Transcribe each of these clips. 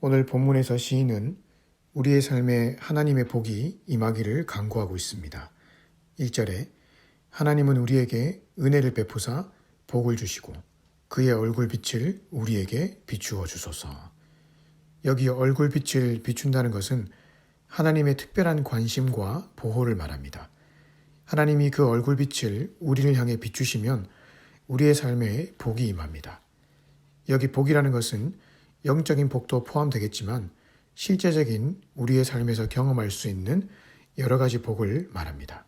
오늘 본문에서 시인은 우리의 삶에 하나님의 복이 임하기를 간구하고 있습니다. 1절에 하나님은 우리에게 은혜를 베푸사 복을 주시고 그의 얼굴빛을 우리에게 비추어 주소서. 여기 얼굴빛을 비춘다는 것은 하나님의 특별한 관심과 보호를 말합니다. 하나님이 그 얼굴빛을 우리를 향해 비추시면 우리의 삶에 복이 임합니다. 여기 복이라는 것은 영적인 복도 포함되겠지만 실제적인 우리의 삶에서 경험할 수 있는 여러 가지 복을 말합니다.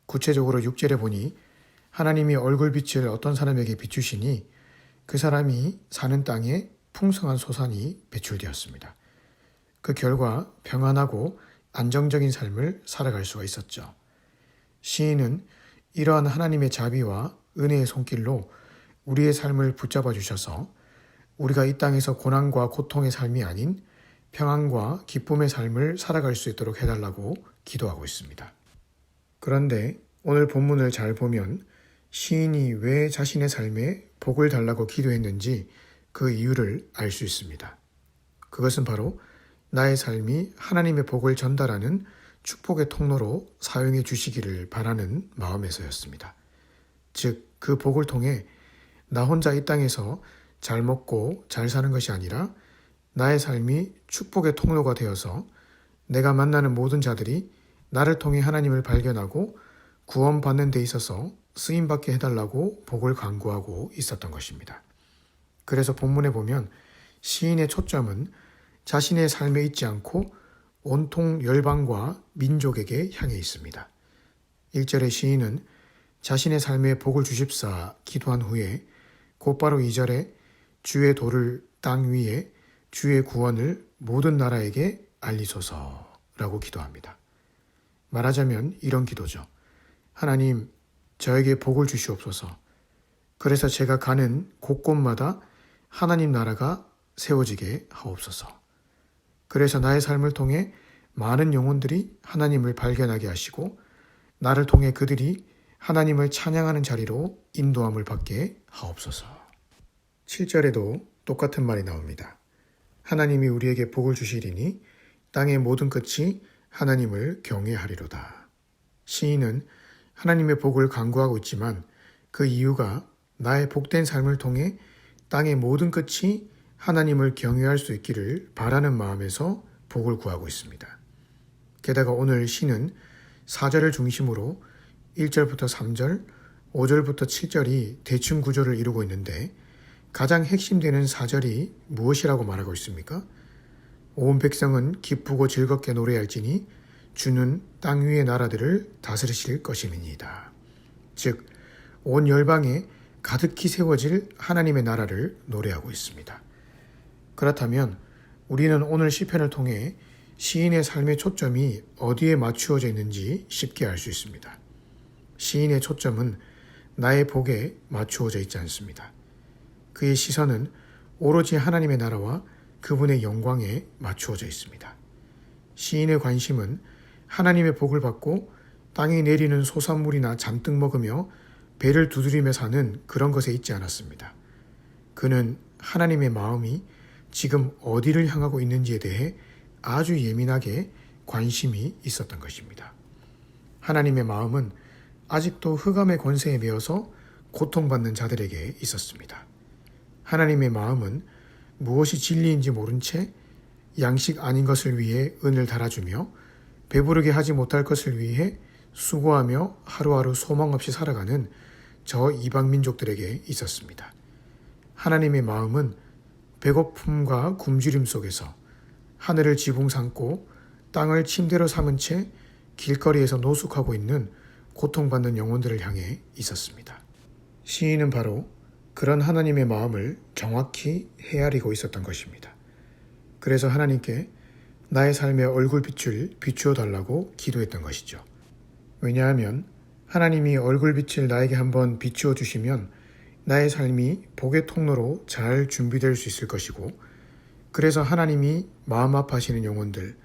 구체적으로 6절에 보니 하나님이 얼굴빛을 어떤 사람에게 비추시니 그 사람이 사는 땅에 풍성한 소산이 배출되었습니다. 그 결과 평안하고 안정적인 삶을 살아갈 수가 있었죠. 시인은 이러한 하나님의 자비와 은혜의 손길로 우리의 삶을 붙잡아 주셔서 우리가 이 땅에서 고난과 고통의 삶이 아닌 평안과 기쁨의 삶을 살아갈 수 있도록 해달라고 기도하고 있습니다. 그런데 오늘 본문을 잘 보면 시인이 왜 자신의 삶에 복을 달라고 기도했는지 그 이유를 알 수 있습니다. 그것은 바로 나의 삶이 하나님의 복을 전달하는 축복의 통로로 사용해 주시기를 바라는 마음에서였습니다. 즉, 그 복을 통해 나 혼자 이 땅에서 잘 먹고 잘 사는 것이 아니라 나의 삶이 축복의 통로가 되어서 내가 만나는 모든 자들이 나를 통해 하나님을 발견하고 구원받는 데 있어서 쓰임받게 해달라고 복을 간구하고 있었던 것입니다. 그래서 본문에 보면 시인의 초점은 자신의 삶에 있지 않고 온통 열방과 민족에게 향해 있습니다. 1절의 시인은 자신의 삶에 복을 주십사 기도한 후에 곧바로 2절에 주의 도를 땅 위에 주의 구원을 모든 나라에게 알리소서라고 기도합니다. 말하자면 이런 기도죠. 하나님, 저에게 복을 주시옵소서. 그래서 제가 가는 곳곳마다 하나님 나라가 세워지게 하옵소서. 그래서 나의 삶을 통해 많은 영혼들이 하나님을 발견하게 하시고 나를 통해 그들이 하나님을 찬양하는 자리로 인도함을 받게 하옵소서. 7절에도 똑같은 말이 나옵니다. 하나님이 우리에게 복을 주시리니 땅의 모든 끝이 하나님을 경외하리로다. 시인은 하나님의 복을 간구하고 있지만 그 이유가 나의 복된 삶을 통해 땅의 모든 끝이 하나님을 경외할 수 있기를 바라는 마음에서 복을 구하고 있습니다. 게다가 오늘 시는 4절을 중심으로 1절부터 3절, 5절부터 7절이 대충 구조를 이루고 있는데 가장 핵심되는 4절이 무엇이라고 말하고 있습니까? 온 백성은 기쁘고 즐겁게 노래할지니 주는 땅 위의 나라들을 다스리실 것임이니이다. 즉, 온 열방에 가득히 세워질 하나님의 나라를 노래하고 있습니다. 그렇다면 우리는 오늘 시편을 통해 시인의 삶의 초점이 어디에 맞추어져 있는지 쉽게 알 수 있습니다. 시인의 초점은 나의 복에 맞추어져 있지 않습니다. 그의 시선은 오로지 하나님의 나라와 그분의 영광에 맞추어져 있습니다. 시인의 관심은 하나님의 복을 받고 땅에 내리는 소산물이나 잔뜩 먹으며 배를 두드리며 사는 그런 것에 있지 않았습니다. 그는 하나님의 마음이 지금 어디를 향하고 있는지에 대해 아주 예민하게 관심이 있었던 것입니다. 하나님의 마음은 아직도 흑암의 권세에 매여서 고통받는 자들에게 있었습니다. 하나님의 마음은 무엇이 진리인지 모른 채 양식 아닌 것을 위해 은을 달아주며 배부르게 하지 못할 것을 위해 수고하며 하루하루 소망 없이 살아가는 저 이방 민족들에게 있었습니다. 하나님의 마음은 배고픔과 굶주림 속에서 하늘을 지붕 삼고 땅을 침대로 삼은 채 길거리에서 노숙하고 있는 고통받는 영혼들을 향해 있었습니다. 시인은 바로 그런 하나님의 마음을 정확히 헤아리고 있었던 것입니다. 그래서 하나님께 나의 삶의 얼굴빛을 비추어 달라고 기도했던 것이죠. 왜냐하면 하나님이 얼굴빛을 나에게 한번 비추어 주시면 나의 삶이 복의 통로로 잘 준비될 수 있을 것이고, 그래서 하나님이 마음 아파하시는 영혼들,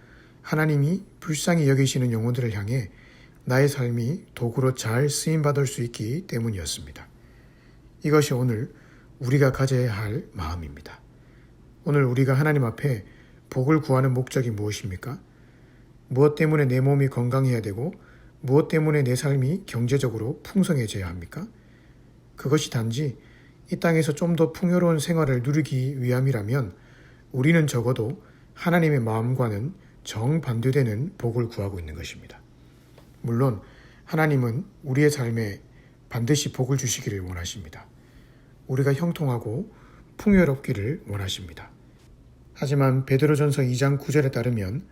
하나님이 불쌍히 여기시는 영혼들을 향해 나의 삶이 도구로 잘 쓰임받을 수 있기 때문이었습니다. 이것이 오늘 우리가 가져야 할 마음입니다. 오늘 우리가 하나님 앞에 복을 구하는 목적이 무엇입니까? 무엇 때문에 내 몸이 건강해야 되고 무엇 때문에 내 삶이 경제적으로 풍성해져야 합니까? 그것이 단지 이 땅에서 좀 더 풍요로운 생활을 누리기 위함이라면 우리는 적어도 하나님의 마음과는 정반대되는 복을 구하고 있는 것입니다. 물론 하나님은 우리의 삶에 반드시 복을 주시기를 원하십니다. 우리가 형통하고 풍요롭기를 원하십니다. 하지만 베드로전서 2장 9절에 따르면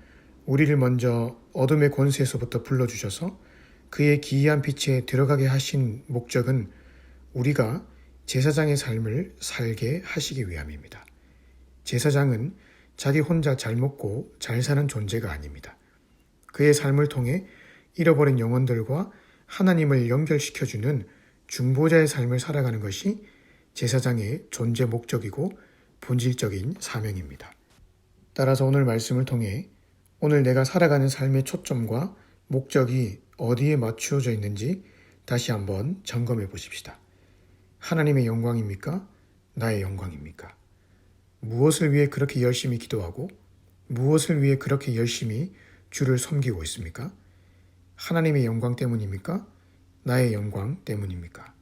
우리를 먼저 어둠의 권세에서부터 불러주셔서 그의 기이한 빛에 들어가게 하신 목적은 우리가 제사장의 삶을 살게 하시기 위함입니다. 제사장은 자기 혼자 잘 먹고 잘 사는 존재가 아닙니다. 그의 삶을 통해 잃어버린 영혼들과 하나님을 연결시켜주는 중보자의 삶을 살아가는 것이 제사장의 존재 목적이고 본질적인 사명입니다. 따라서 오늘 말씀을 통해 오늘 내가 살아가는 삶의 초점과 목적이 어디에 맞추어져 있는지 다시 한번 점검해 보십시다. 하나님의 영광입니까? 나의 영광입니까? 무엇을 위해 그렇게 열심히 기도하고 무엇을 위해 그렇게 열심히 주를 섬기고 있습니까? 하나님의 영광 때문입니까? 나의 영광 때문입니까?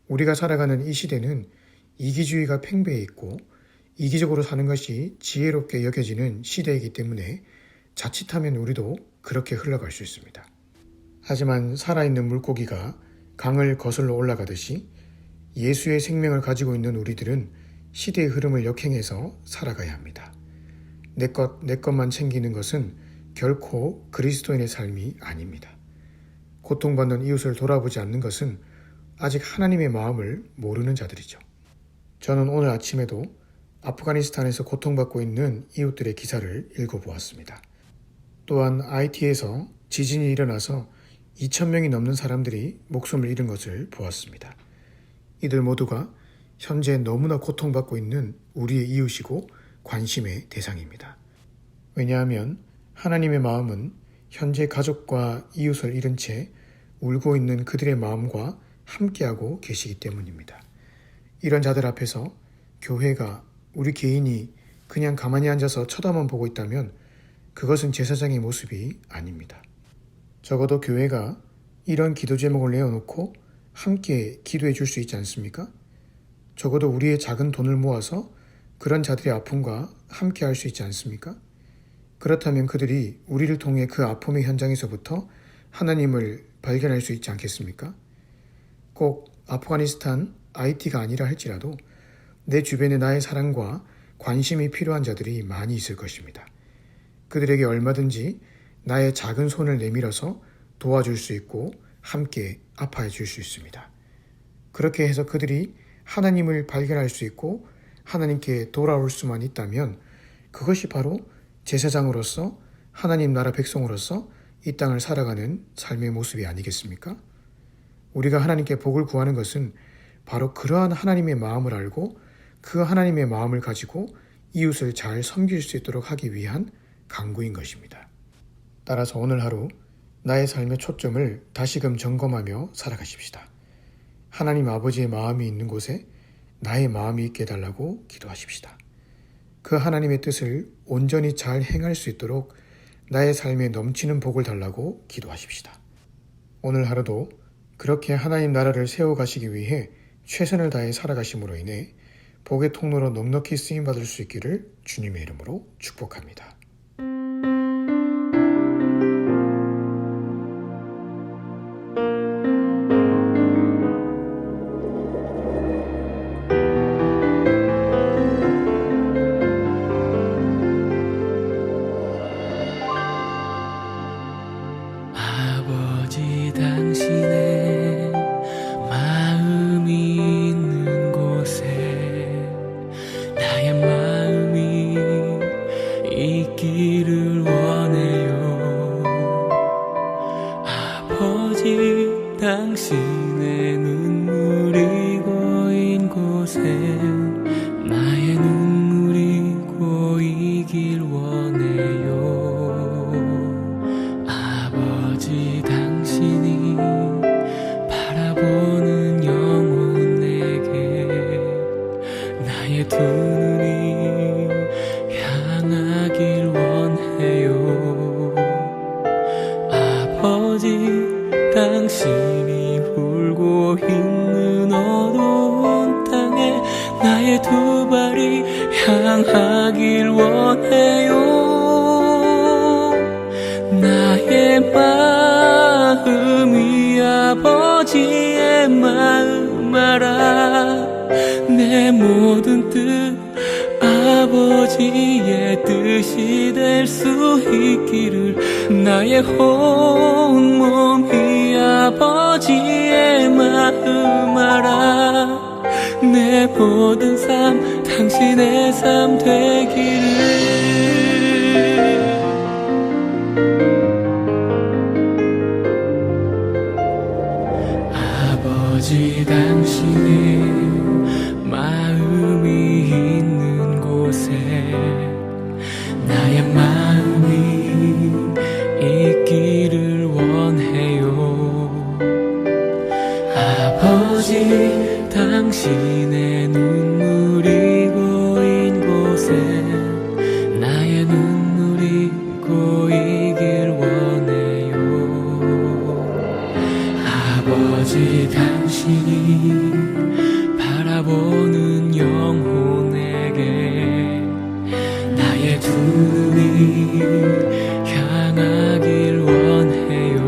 우리가 살아가는 이 시대는 이기주의가 팽배해 있고 이기적으로 사는 것이 지혜롭게 여겨지는 시대이기 때문에 자칫하면 우리도 그렇게 흘러갈 수 있습니다. 하지만 살아있는 물고기가 강을 거슬러 올라가듯이 예수의 생명을 가지고 있는 우리들은 시대의 흐름을 역행해서 살아가야 합니다. 내 것만 챙기는 것은 결코 그리스도인의 삶이 아닙니다. 고통받는 이웃을 돌아보지 않는 것은 아직 하나님의 마음을 모르는 자들이죠. 저는 오늘 아침에도 아프가니스탄에서 고통받고 있는 이웃들의 기사를 읽어보았습니다. 또한 IT에서 지진이 일어나서 2,000명이 넘는 사람들이 목숨을 잃은 것을 보았습니다. 이들 모두가 현재 너무나 고통받고 있는 우리의 이웃이고 관심의 대상입니다. 왜냐하면 하나님의 마음은 현재 가족과 이웃을 잃은 채 울고 있는 그들의 마음과 함께하고 계시기 때문입니다. 이런 자들 앞에서 교회가 우리 개인이 그냥 가만히 앉아서 쳐다만 보고 있다면 그것은 제사장의 모습이 아닙니다. 적어도 교회가 이런 기도 제목을 내어놓고 함께 기도해 줄 수 있지 않습니까? 적어도 우리의 작은 돈을 모아서 그런 자들의 아픔과 함께 할 수 있지 않습니까? 그렇다면 그들이 우리를 통해 그 아픔의 현장에서부터 하나님을 발견할 수 있지 않겠습니까? 꼭 아프가니스탄 IT가 아니라 할지라도 내 주변에 나의 사랑과 관심이 필요한 자들이 많이 있을 것입니다. 그들에게 얼마든지 나의 작은 손을 내밀어서 도와줄 수 있고 함께 아파해 줄 수 있습니다. 그렇게 해서 그들이 하나님을 발견할 수 있고 하나님께 돌아올 수만 있다면 그것이 바로 제사장으로서 하나님 나라 백성으로서 이 땅을 살아가는 삶의 모습이 아니겠습니까? 우리가 하나님께 복을 구하는 것은 바로 그러한 하나님의 마음을 알고 그 하나님의 마음을 가지고 이웃을 잘 섬길 수 있도록 하기 위한 간구인 것입니다. 따라서 오늘 하루 나의 삶의 초점을 다시금 점검하며 살아가십시다. 하나님 아버지의 마음이 있는 곳에 나의 마음이 있게 해달라고 기도하십시다. 그 하나님의 뜻을 온전히 잘 행할 수 있도록 나의 삶에 넘치는 복을 달라고 기도하십시다. 오늘 하루도 그렇게 하나님 나라를 세워가시기 위해 최선을 다해 살아가심으로 인해 복의 통로로 넉넉히 쓰임받을 수 있기를 주님의 이름으로 축복합니다. 아버지 당신의 마음이 있는 곳에 나의 마음이 있게 향하길 원해요. 나의 마음이 아버지의 마음 알아. 내 모든 뜻 아버지의 뜻이 될 수 있기를. 나의 온몸이 아버지의 마음 알아. 내 모든 삶 당신의 삶 되기를. 아버지 당신의 마음이 있는 곳에 나의 마음이 있기를 원해요. 아버지 당신의 눈물이 고인 곳에 나의 눈물이 고이길 원해요. 아버지 당신이 바라보는 영혼에게 나의 두 눈이 향하길 원해요.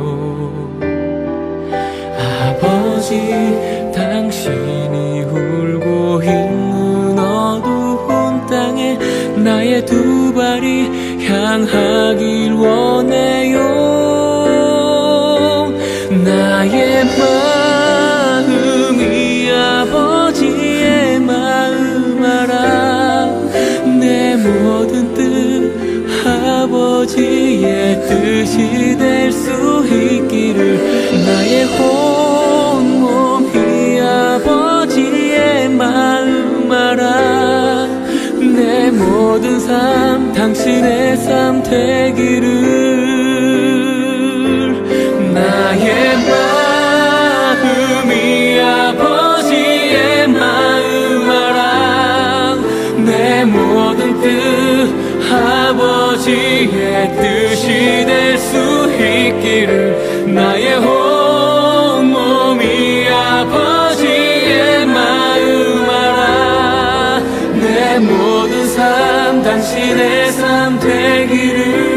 아버지 당신이 울고 있는 어두운 땅에 나의 두 발이 향하길 원해요. 나의 마음이 아버지의 마음 알아. 내 모든 뜻 아버지의 뜻이 될 수 있기를. 나의 온몸이 아버지의 마음 알아. 내 모든 삶 당신의 삶 되기를. 나의 마음이 아버지의 마음 알아. 내 모든 뜻 아버지의 뜻이 될 수 있기를. 나의 온몸이 아버지의 마음 알아. 내 모든 삶 당신의 삶 되기를.